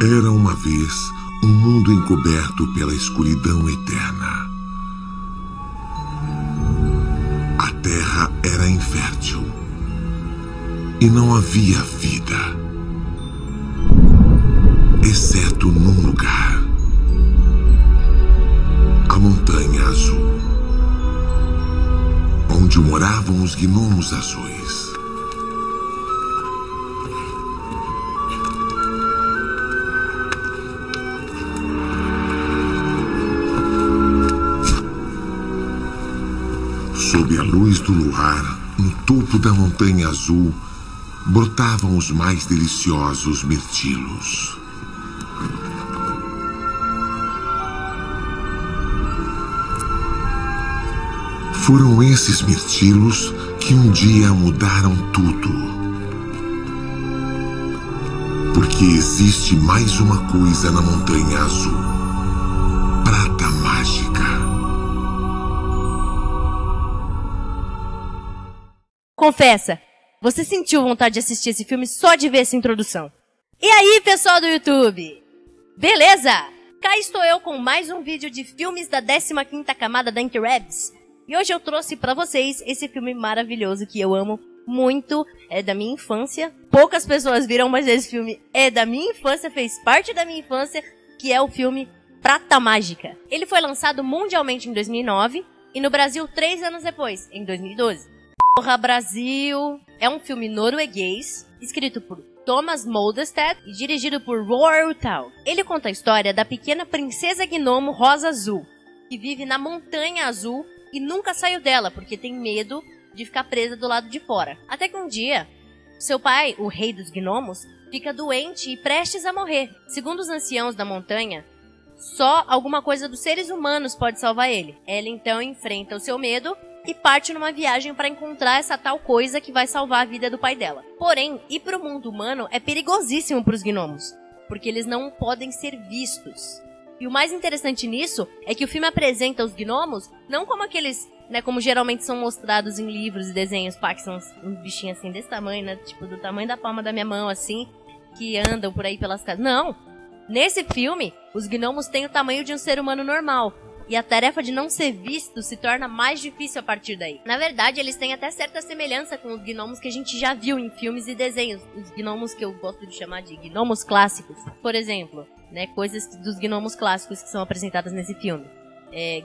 Era uma vez um mundo encoberto pela escuridão eterna. A terra era infértil e não havia vida, exceto num lugar: a Montanha Azul, onde moravam os gnomos azuis. Sob a luz do luar, no topo da Montanha Azul, brotavam os mais deliciosos mirtilos. Foram esses mirtilos que um dia mudaram tudo. Porque existe mais uma coisa na Montanha Azul: prata mágica. Confessa, você sentiu vontade de assistir esse filme só de ver essa introdução? E aí, pessoal do YouTube? Beleza? Cá estou eu com mais um vídeo de filmes da 15ª camada da Interwebs. E hoje eu trouxe pra vocês esse filme maravilhoso que eu amo muito, é da minha infância. Poucas pessoas viram, mas esse filme é da minha infância, fez parte da minha infância, que é o filme Prata Mágica. Ele foi lançado mundialmente em 2009 e no Brasil 3 anos depois, em 2012. Porra, Brasil! É um filme norueguês, escrito por Thomas Moldestad e dirigido por Roald Dahl. Ele conta a história da pequena princesa gnomo Rosa Azul, que vive na Montanha Azul e nunca saiu dela, porque tem medo de ficar presa do lado de fora. Até que um dia, seu pai, o rei dos gnomos, fica doente e prestes a morrer. Segundo os anciãos da montanha, só alguma coisa dos seres humanos pode salvar ele. Ela então enfrenta o seu medo e parte numa viagem para encontrar essa tal coisa que vai salvar a vida do pai dela. Porém, ir para o mundo humano é perigosíssimo para os gnomos, porque eles não podem ser vistos. E o mais interessante nisso é que o filme apresenta os gnomos não como aqueles, né, como geralmente são mostrados em livros e desenhos, pá, que são uns bichinhos assim desse tamanho, né, tipo do tamanho da palma da minha mão, assim, que andam por aí pelas casas. Não! Nesse filme, os gnomos têm o tamanho de um ser humano normal. E a tarefa de não ser visto se torna mais difícil a partir daí. Na verdade, eles têm até certa semelhança com os gnomos que a gente já viu em filmes e desenhos. Os gnomos que eu gosto de chamar de gnomos clássicos. Por exemplo, né, coisas dos gnomos clássicos que são apresentadas nesse filme.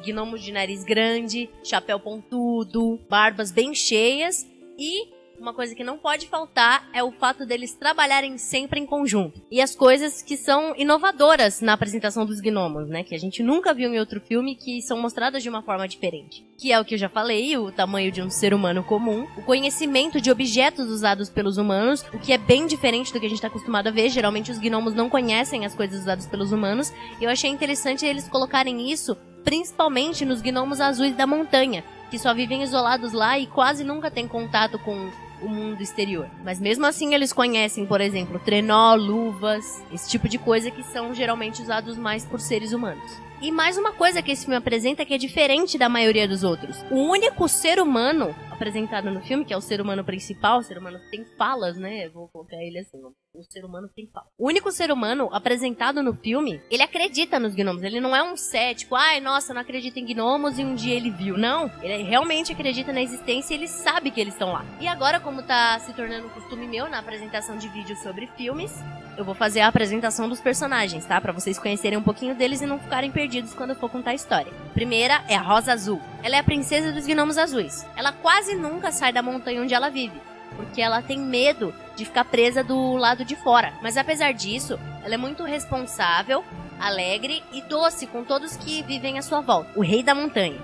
Gnomos de nariz grande, chapéu pontudo, barbas bem cheias e... uma coisa que não pode faltar é o fato deles trabalharem sempre em conjunto. E as coisas que são inovadoras na apresentação dos gnomos, né? Que a gente nunca viu em outro filme, que são mostradas de uma forma diferente. Que é o que eu já falei, o tamanho de um ser humano comum, o conhecimento de objetos usados pelos humanos, o que é bem diferente do que a gente está acostumado a ver. Geralmente os gnomos não conhecem as coisas usadas pelos humanos. E eu achei interessante eles colocarem isso, principalmente nos gnomos azuis da montanha, que só vivem isolados lá e quase nunca têm contato com o mundo exterior. Mas mesmo assim eles conhecem, por exemplo, trenó, luvas, esse tipo de coisa que são geralmente usados mais por seres humanos. E mais uma coisa que esse filme apresenta que é diferente da maioria dos outros. O único ser humano apresentado no filme, que é o ser humano principal, o ser humano que tem falas, né? Eu vou colocar ele assim, o ser humano tem falas. O único ser humano apresentado no filme, ele acredita nos gnomos. Ele não é um cético, ai, nossa, não acredito em gnomos e um dia ele viu. Não, ele realmente acredita na existência e ele sabe que eles estão lá. E agora, como tá se tornando um costume meu na apresentação de vídeos sobre filmes, eu vou fazer a apresentação dos personagens, tá? Pra vocês conhecerem um pouquinho deles e não ficarem perdidos quando eu for contar a história. Primeira é a Rosa Azul. Ela é a princesa dos gnomos azuis. Ela quase nunca sai da montanha onde ela vive, porque ela tem medo de ficar presa do lado de fora. Mas apesar disso, ela é muito responsável, alegre e doce com todos que vivem à sua volta. O rei da montanha.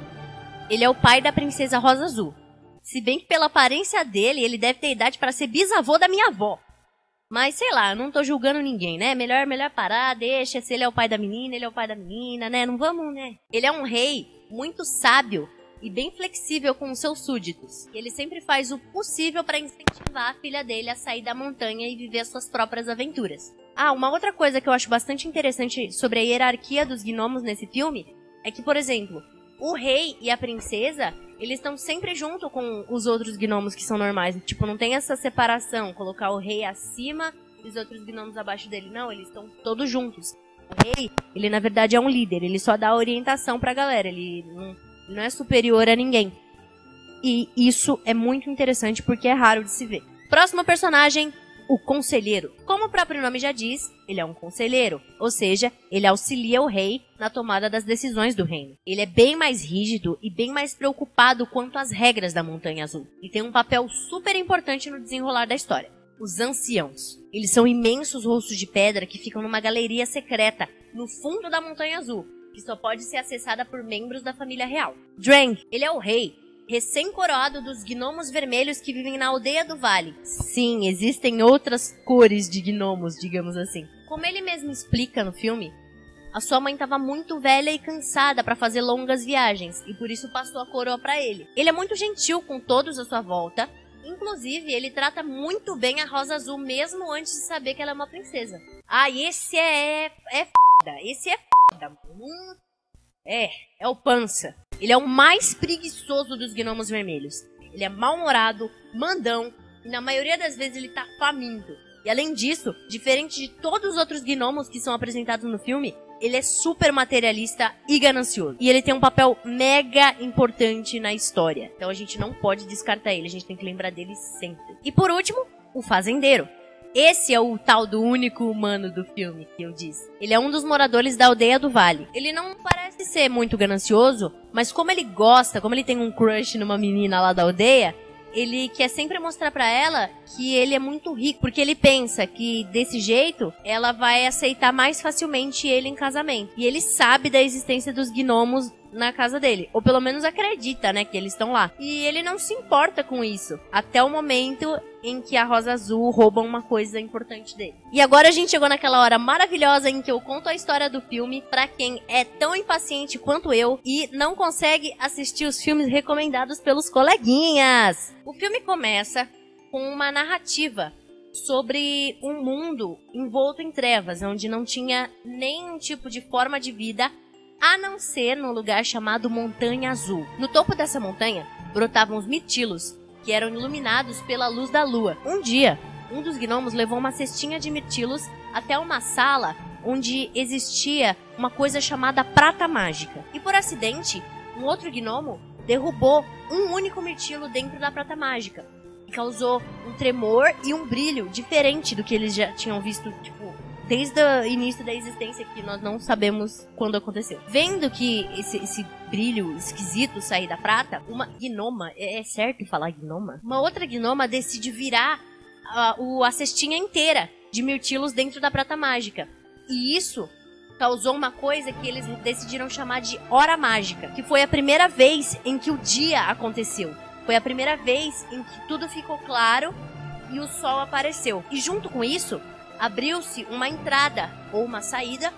Ele é o pai da princesa Rosa Azul. Se bem que pela aparência dele, ele deve ter idade para ser bisavô da minha avó. Mas, sei lá, não tô julgando ninguém, né? Melhor parar, deixa. Se ele é o pai da menina, ele é o pai da menina, né? Não vamos, né? Ele é um rei muito sábio e bem flexível com os seus súditos. Ele sempre faz o possível para incentivar a filha dele a sair da montanha e viver as suas próprias aventuras. Ah, uma outra coisa que eu acho bastante interessante sobre a hierarquia dos gnomos nesse filme é que, por exemplo, o rei e a princesa, eles estão sempre junto com os outros gnomos que são normais. Tipo, não tem essa separação, colocar o rei acima e os outros gnomos abaixo dele. Não, eles estão todos juntos. O rei, ele na verdade é um líder, ele só dá orientação pra galera, ele não é superior a ninguém. E isso é muito interessante porque é raro de se ver. Próximo personagem, o conselheiro. Como o próprio nome já diz, ele é um conselheiro, ou seja, ele auxilia o rei na tomada das decisões do reino. Ele é bem mais rígido e bem mais preocupado quanto às regras da Montanha Azul. E tem um papel super importante no desenrolar da história. Os anciãos. Eles são imensos rostos de pedra que ficam numa galeria secreta no fundo da Montanha Azul, que só pode ser acessada por membros da família real. Drang, ele é o rei, recém-coroado dos gnomos vermelhos que vivem na aldeia do vale. Sim, existem outras cores de gnomos, digamos assim. Como ele mesmo explica no filme, a sua mãe estava muito velha e cansada para fazer longas viagens, e por isso passou a coroa para ele. Ele é muito gentil com todos à sua volta, inclusive ele trata muito bem a Rosa Azul, mesmo antes de saber que ela é uma princesa. Ah, e esse é foda, esse é foda. É o Pança. Ele é o mais preguiçoso dos gnomos vermelhos. Ele é mal-humorado, mandão, e na maioria das vezes ele tá faminto. E além disso, diferente de todos os outros gnomos que são apresentados no filme, ele é super materialista e ganancioso. E ele tem um papel mega importante na história. Então a gente não pode descartar ele, a gente tem que lembrar dele sempre. E por último, o fazendeiro. Esse é o tal do único humano do filme que eu disse. Ele é um dos moradores da aldeia do vale. Ele não parece ser muito ganancioso, mas como ele gosta, como ele tem um crush numa menina lá da aldeia, ele quer sempre mostrar pra ela que ele é muito rico, porque ele pensa que desse jeito ela vai aceitar mais facilmente ele em casamento. E ele sabe da existência dos gnomos na casa dele, ou pelo menos acredita, né, que eles estão lá. E ele não se importa com isso, até o momento em que a Rosa Azul rouba uma coisa importante dele. E agora a gente chegou naquela hora maravilhosa em que eu conto a história do filme pra quem é tão impaciente quanto eu e não consegue assistir os filmes recomendados pelos coleguinhas. O filme começa com uma narrativa sobre um mundo envolto em trevas, onde não tinha nenhum tipo de forma de vida, a não ser num lugar chamado Montanha Azul. No topo dessa montanha brotavam os mirtilos, que eram iluminados pela luz da lua. Um dia, um dos gnomos levou uma cestinha de mirtilos até uma sala onde existia uma coisa chamada prata mágica. E por acidente, um outro gnomo derrubou um único mirtilo dentro da prata mágica, e causou um tremor e um brilho diferente do que eles já tinham visto, tipo, desde o início da existência, que nós não sabemos quando aconteceu. Vendo que esse brilho esquisito sair da prata, uma gnoma, é certo falar gnoma? Uma outra gnoma decide virar a cestinha inteira de mirtilos dentro da prata mágica. E isso causou uma coisa que eles decidiram chamar de hora mágica, que foi a primeira vez em que o dia aconteceu. Foi a primeira vez em que tudo ficou claro e o sol apareceu. E junto com isso, abriu-se uma entrada ou uma saída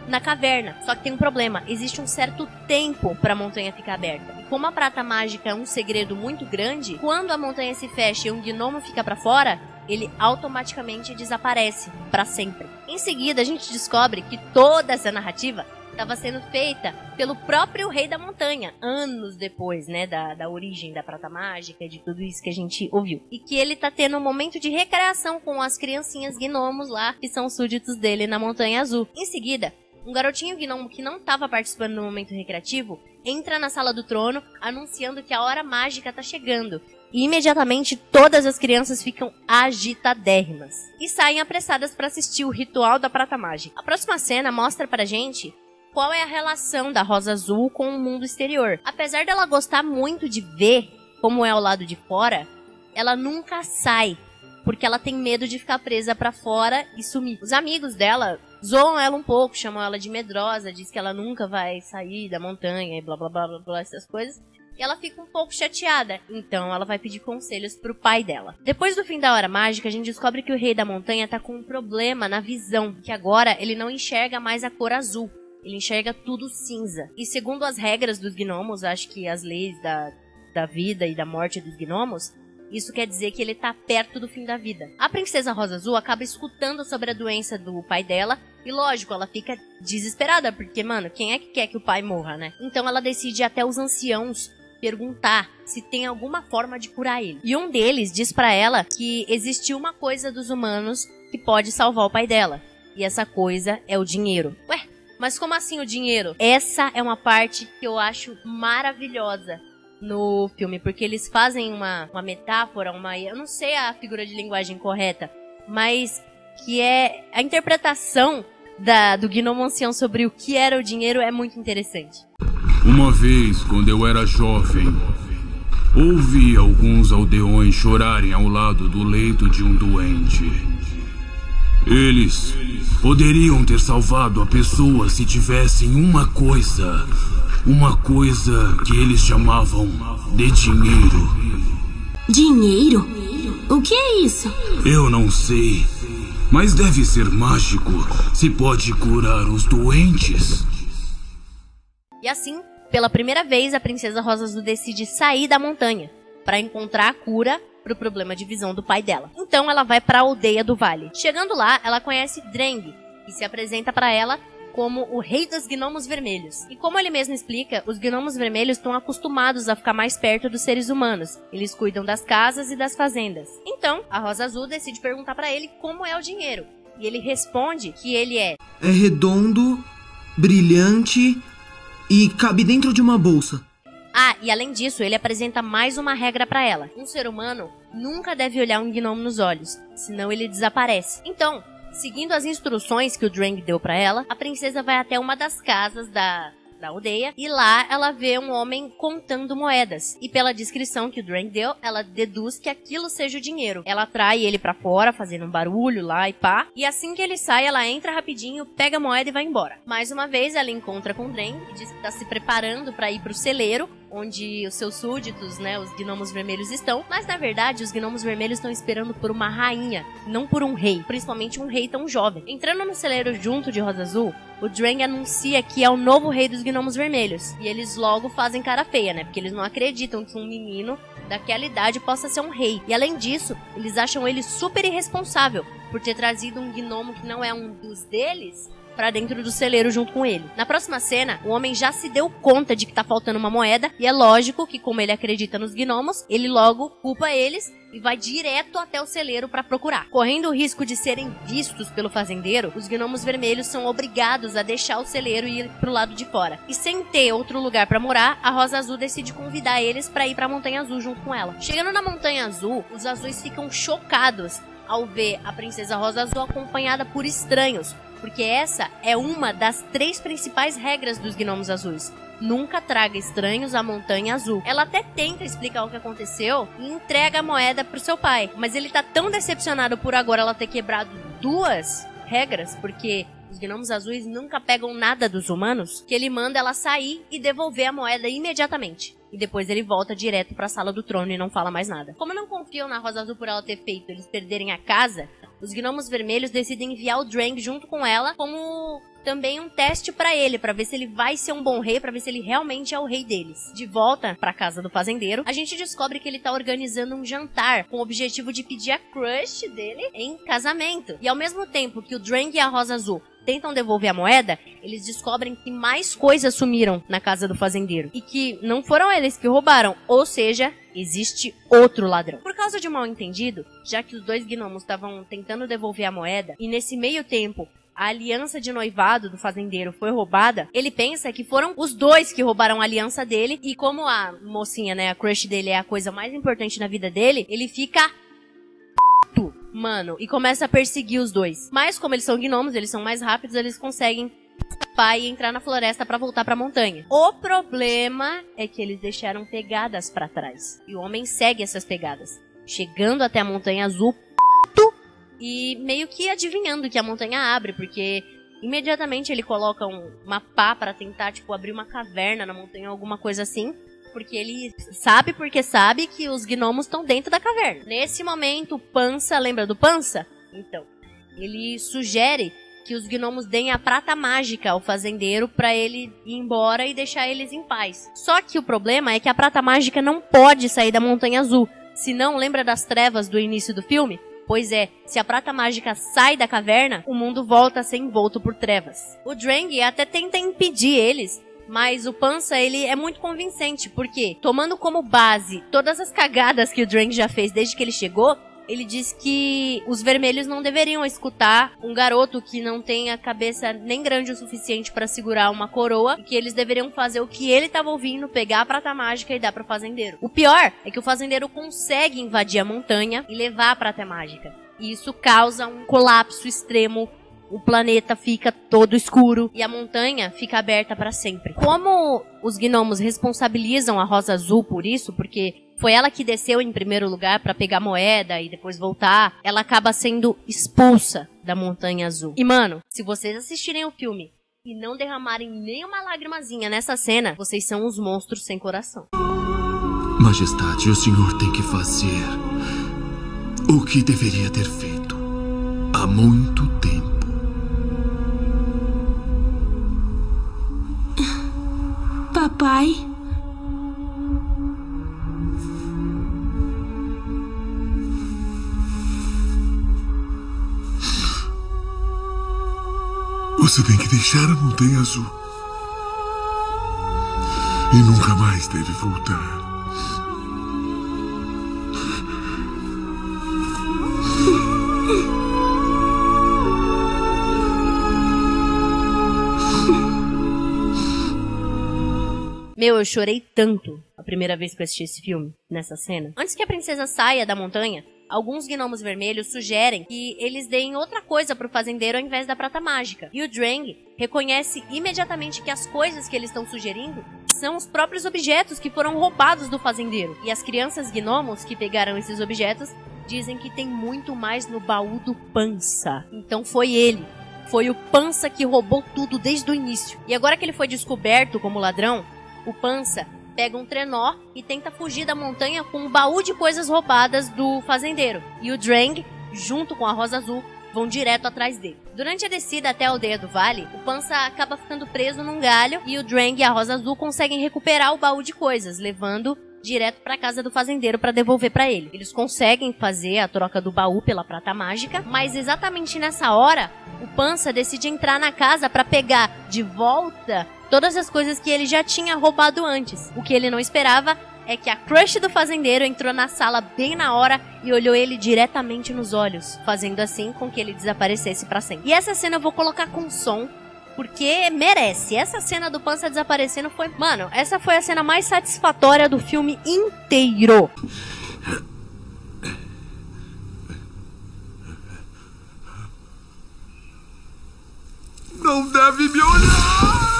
na caverna. Só que tem um problema, existe um certo tempo para a montanha ficar aberta. E como a prata mágica é um segredo muito grande, quando a montanha se fecha e um gnomo fica para fora, ele automaticamente desaparece para sempre. Em seguida, a gente descobre que toda essa narrativa estava sendo feita pelo próprio rei da montanha, anos depois, né, da origem da prata mágica, de tudo isso que a gente ouviu. E que ele tá tendo um momento de recreação com as criancinhas gnomos lá, que são súditos dele na Montanha Azul. Em seguida, um garotinho gnomo que não estava participando do momento recreativo entra na sala do trono, anunciando que a hora mágica tá chegando. E imediatamente todas as crianças ficam agitadérrimas e saem apressadas para assistir o ritual da prata mágica. A próxima cena mostra pra gente qual é a relação da Rosa Azul com o mundo exterior. Apesar dela gostar muito de ver como é o lado de fora, ela nunca sai, porque ela tem medo de ficar presa pra fora e sumir. Os amigos dela zoam ela um pouco, chamam ela de medrosa, diz que ela nunca vai sair da montanha e blá blá blá blá, blá essas coisas. E ela fica um pouco chateada, então ela vai pedir conselhos pro pai dela. Depois do fim da hora mágica, a gente descobre que o rei da montanha tá com um problema na visão, que agora ele não enxerga mais a cor azul. Ele enxerga tudo cinza. E segundo as regras dos gnomos, acho que as leis da vida e da morte dos gnomos, isso quer dizer que ele tá perto do fim da vida. A princesa Rosa Azul acaba escutando sobre a doença do pai dela, e lógico, ela fica desesperada, porque, mano, quem é que quer que o pai morra, né? Então ela decide ir até os anciãos perguntar se tem alguma forma de curar ele. E um deles diz pra ela que existiu uma coisa dos humanos que pode salvar o pai dela. E essa coisa é o dinheiro. Ué, mas como assim o dinheiro? Essa é uma parte que eu acho maravilhosa no filme, porque eles fazem uma metáfora, eu não sei a figura de linguagem correta, mas que é a interpretação do Gnomo Ancião sobre o que era o dinheiro é muito interessante. Uma vez, quando eu era jovem, ouvi alguns aldeões chorarem ao lado do leito de um doente. Eles poderiam ter salvado a pessoa se tivessem uma coisa que eles chamavam de dinheiro. Dinheiro? O que é isso? Eu não sei, mas deve ser mágico se pode curar os doentes. E assim, pela primeira vez, a princesa Rosa Azul decide sair da montanha para encontrar a cura pro problema de visão do pai dela. Então ela vai para a aldeia do vale. Chegando lá, ela conhece Dreng, que se apresenta para ela como o rei dos gnomos vermelhos. E como ele mesmo explica, os gnomos vermelhos estão acostumados a ficar mais perto dos seres humanos. Eles cuidam das casas e das fazendas. Então, a Rosa Azul decide perguntar para ele como é o dinheiro. E ele responde que ele é redondo, brilhante e cabe dentro de uma bolsa. Ah, e além disso, ele apresenta mais uma regra para ela. Um ser humano nunca deve olhar um gnomo nos olhos, senão ele desaparece. Então, seguindo as instruções que o Dreng deu para ela, a princesa vai até uma das casas da aldeia e lá ela vê um homem contando moedas. E pela descrição que o Dreng deu, ela deduz que aquilo seja o dinheiro. Ela atrai ele pra fora, fazendo um barulho lá e pá. E assim que ele sai, ela entra rapidinho, pega a moeda e vai embora. Mais uma vez, ela encontra com o Dreng e diz que tá se preparando pra ir pro celeiro, onde os seus súditos, né, os gnomos vermelhos estão. Mas na verdade, os gnomos vermelhos estão esperando por uma rainha, não por um rei. Principalmente um rei tão jovem. Entrando no celeiro junto de Rosa Azul, o Dreng anuncia que é o novo rei dos gnomos vermelhos. E eles logo fazem cara feia, né? Porque eles não acreditam que um menino daquela idade possa ser um rei. E além disso, eles acham ele super irresponsável por ter trazido um gnomo que não é um dos deles pra dentro do celeiro junto com ele. Na próxima cena, o homem já se deu conta de que tá faltando uma moeda, e é lógico que, como ele acredita nos gnomos, ele logo culpa eles e vai direto até o celeiro pra procurar. Correndo o risco de serem vistos pelo fazendeiro, os gnomos vermelhos são obrigados a deixar o celeiro e ir pro lado de fora. E sem ter outro lugar pra morar, a Rosa Azul decide convidar eles pra ir pra Montanha Azul junto com ela. Chegando na Montanha Azul, os azuis ficam chocados ao ver a princesa Rosa Azul acompanhada por estranhos, porque essa é uma das 3 principais regras dos gnomos azuis. Nunca traga estranhos à Montanha Azul. Ela até tenta explicar o que aconteceu e entrega a moeda pro seu pai, mas ele tá tão decepcionado por agora ela ter quebrado 2 regras, porque os gnomos azuis nunca pegam nada dos humanos, que ele manda ela sair e devolver a moeda imediatamente. E depois ele volta direto pra sala do trono e não fala mais nada. Como não confiam na Rosa Azul por ela ter feito eles perderem a casa, os gnomos vermelhos decidem enviar o Dreng junto com ela como também um teste pra ele, pra ver se ele vai ser um bom rei, pra ver se ele realmente é o rei deles. De volta pra casa do fazendeiro, a gente descobre que ele tá organizando um jantar com o objetivo de pedir a crush dele em casamento. E ao mesmo tempo que o Dreng e a Rosa Azul tentam devolver a moeda, eles descobrem que mais coisas sumiram na casa do fazendeiro. E que não foram eles que roubaram, ou seja, existe outro ladrão. Por causa de um mal-entendido, já que os 2 gnomos estavam tentando devolver a moeda, e nesse meio tempo a aliança de noivado do fazendeiro foi roubada, ele pensa que foram os 2 que roubaram a aliança dele, e como a mocinha, né, a crush dele é a coisa mais importante na vida dele, ele fica mano, e começa a perseguir os 2. Mas como eles são gnomos, eles são mais rápidos, eles conseguem escapar e entrar na floresta pra voltar pra montanha. O problema é que eles deixaram pegadas pra trás. E o homem segue essas pegadas, chegando até a Montanha Azul e meio que adivinhando que a montanha abre, porque imediatamente ele coloca uma pá pra tentar, tipo, abrir uma caverna na montanha, alguma coisa assim. Porque ele sabe que os gnomos estão dentro da caverna. Nesse momento, o Pança, lembra do Pança? Então, ele sugere que os gnomos deem a prata mágica ao fazendeiro pra ele ir embora e deixar eles em paz. Só que o problema é que a prata mágica não pode sair da Montanha Azul. Se não, lembra das trevas do início do filme? Pois é, se a prata mágica sai da caverna, o mundo volta a ser envolto por trevas. O Dreng até tenta impedir eles, mas o Pança, ele é muito convincente, porque, tomando como base todas as cagadas que o Dreng já fez desde que ele chegou, ele diz que os vermelhos não deveriam escutar um garoto que não tem a cabeça nem grande o suficiente pra segurar uma coroa, e que eles deveriam fazer o que ele tava ouvindo, pegar a prata mágica e dar pro fazendeiro. O pior é que o fazendeiro consegue invadir a montanha e levar a prata mágica. E isso causa um colapso extremo. O planeta fica todo escuro e a montanha fica aberta pra sempre. Como os gnomos responsabilizam a Rosa Azul por isso, porque foi ela que desceu em primeiro lugar pra pegar moeda e depois voltar, ela acaba sendo expulsa da Montanha Azul. E mano, se vocês assistirem o filme e não derramarem nenhuma lágrimazinha nessa cena, vocês são os monstros sem coração. Majestade, o senhor tem que fazer o que deveria ter feito há muito tempo. Papai? Você tem que deixar a Montanha Azul. E nunca mais deve voltar. Meu, eu chorei tanto a primeira vez que eu assisti esse filme, nessa cena. Antes que a princesa saia da montanha, alguns gnomos vermelhos sugerem que eles deem outra coisa pro fazendeiro ao invés da prata mágica. E o Drang reconhece imediatamente que as coisas que eles estão sugerindo são os próprios objetos que foram roubados do fazendeiro. E as crianças gnomos que pegaram esses objetos dizem que tem muito mais no baú do Pança. Então foi ele. Foi o Pança que roubou tudo desde o início. E agora que ele foi descoberto como ladrão, o Pança pega um trenó e tenta fugir da montanha com um baú de coisas roubadas do fazendeiro. E o Drang, junto com a Rosa Azul, vão direto atrás dele. Durante a descida até a aldeia do vale, o Pança acaba ficando preso num galho e o Drang e a Rosa Azul conseguem recuperar o baú de coisas, levando direto pra casa do fazendeiro pra devolver pra ele. Eles conseguem fazer a troca do baú pela prata mágica, mas exatamente nessa hora, o Pança decide entrar na casa pra pegar de volta todas as coisas que ele já tinha roubado antes. O que ele não esperava é que a crush do fazendeiro entrou na sala bem na hora e olhou ele diretamente nos olhos, fazendo assim com que ele desaparecesse pra sempre. E essa cena eu vou colocar com som, porque merece. Essa cena do Pança desaparecendo foi... Mano, essa foi a cena mais satisfatória do filme inteiro. Não deve me olhar!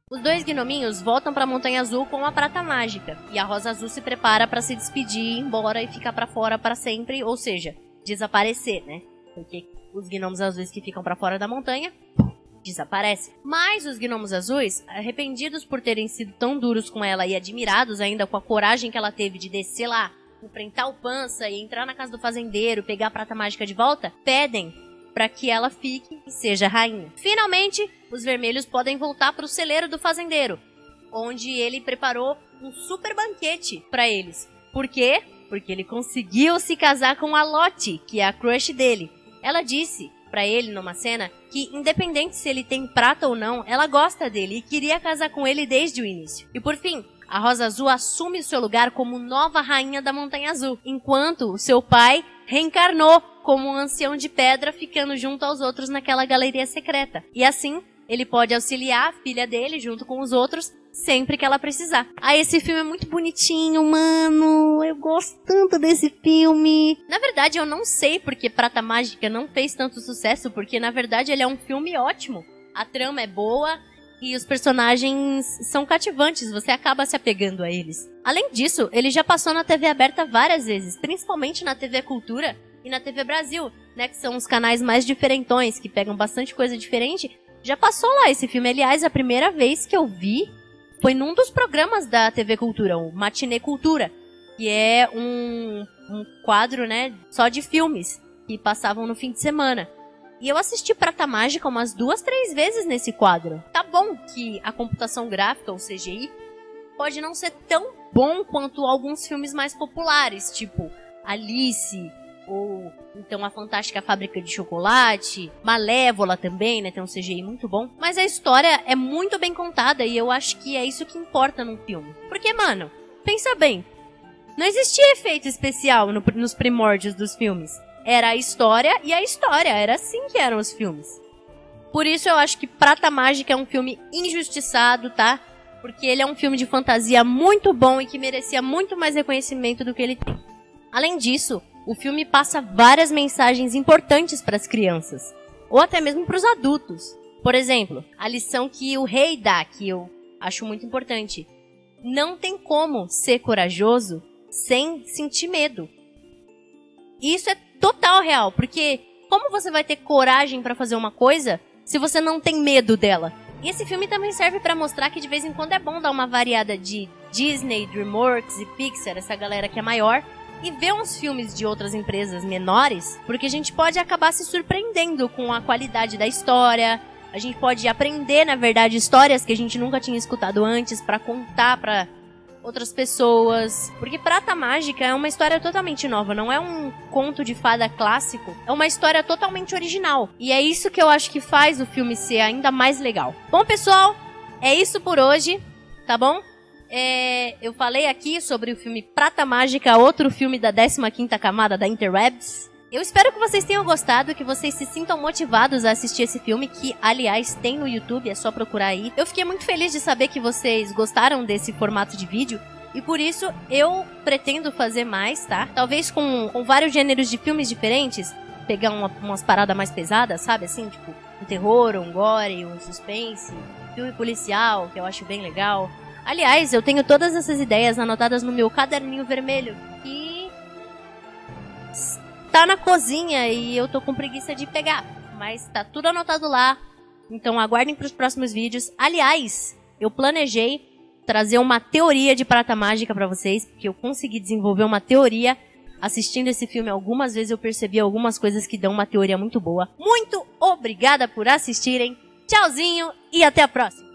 Os dois gnominhos voltam pra Montanha Azul com a prata mágica. E a Rosa Azul se prepara pra se despedir, ir embora e ficar pra fora pra sempre. Ou seja, desaparecer, né? Porque os gnomos azuis que ficam pra fora da montanha desaparecem. Mas os gnomos azuis, arrependidos por terem sido tão duros com ela e admirados ainda com a coragem que ela teve de descer lá, enfrentar o Pança e entrar na casa do fazendeiro, pegar a prata mágica de volta, pedem para que ela fique e seja rainha. Finalmente, os vermelhos podem voltar para o celeiro do fazendeiro, onde ele preparou um super banquete para eles. Por quê? Porque ele conseguiu se casar com a Lottie, que é a crush dele. Ela disse para ele numa cena que, independente se ele tem prata ou não, ela gosta dele e queria casar com ele desde o início. E por fim, a Rosa Azul assume o seu lugar como nova rainha da Montanha Azul, enquanto o seu pai reencarnou como um ancião de pedra, ficando junto aos outros naquela galeria secreta. E assim, ele pode auxiliar a filha dele junto com os outros sempre que ela precisar. Ah, esse filme é muito bonitinho, mano. Eu gosto tanto desse filme. Na verdade, eu não sei porque Prata Mágica não fez tanto sucesso, porque na verdade ele é um filme ótimo. A trama é boa e os personagens são cativantes, você acaba se apegando a eles. Além disso, ele já passou na TV aberta várias vezes, principalmente na TV Cultura e na TV Brasil, né, que são os canais mais diferentões, que pegam bastante coisa diferente. Já passou lá esse filme. Aliás, a primeira vez que eu vi foi num dos programas da TV Cultura, o Matinê Cultura, que é um quadro, né, só de filmes que passavam no fim de semana. E eu assisti Prata Mágica umas 2, 3 vezes nesse quadro. Tá bom que a computação gráfica, o CGI, pode não ser tão bom quanto alguns filmes mais populares, tipo Alice, ou então A Fantástica Fábrica de Chocolate, Malévola também, né, tem um CGI muito bom. Mas a história é muito bem contada e eu acho que é isso que importa num filme. Porque, mano, pensa bem, não existia efeito especial nos primórdios dos filmes. Era a história e a história, era assim que eram os filmes. Por isso eu acho que Prata Mágica é um filme injustiçado, tá? Porque ele é um filme de fantasia muito bom e que merecia muito mais reconhecimento do que ele tem. Além disso, o filme passa várias mensagens importantes para as crianças, ou até mesmo para os adultos. Por exemplo, a lição que o rei dá, que eu acho muito importante. Não tem como ser corajoso sem sentir medo. E isso é total real, porque como você vai ter coragem para fazer uma coisa se você não tem medo dela? E esse filme também serve pra mostrar que de vez em quando é bom dar uma variada de Disney, DreamWorks e Pixar, essa galera que é maior, e ver uns filmes de outras empresas menores, porque a gente pode acabar se surpreendendo com a qualidade da história, a gente pode aprender, na verdade, histórias que a gente nunca tinha escutado antes pra contar pra outras pessoas. Porque Prata Mágica é uma história totalmente nova, não é um conto de fada clássico, é uma história totalmente original. E é isso que eu acho que faz o filme ser ainda mais legal. Bom, pessoal, é isso por hoje, tá bom? Eu falei aqui sobre o filme Prata Mágica, outro filme da 15ª camada da Interwebs. Eu espero que vocês tenham gostado, que vocês se sintam motivados a assistir esse filme, que, aliás, tem no YouTube, é só procurar aí. Eu fiquei muito feliz de saber que vocês gostaram desse formato de vídeo, e por isso eu pretendo fazer mais, tá? Talvez com vários gêneros de filmes diferentes, pegar umas paradas mais pesadas, sabe? Assim, tipo, um terror, um gore, um suspense, filme policial, que eu acho bem legal. Aliás, eu tenho todas essas ideias anotadas no meu caderninho vermelho, que tá na cozinha e eu tô com preguiça de pegar, mas tá tudo anotado lá, então aguardem pros próximos vídeos. Aliás, eu planejei trazer uma teoria de Prata Mágica pra vocês, porque eu consegui desenvolver uma teoria assistindo esse filme. Algumas vezes eu percebi algumas coisas que dão uma teoria muito boa. Muito obrigada por assistirem, tchauzinho e até a próxima!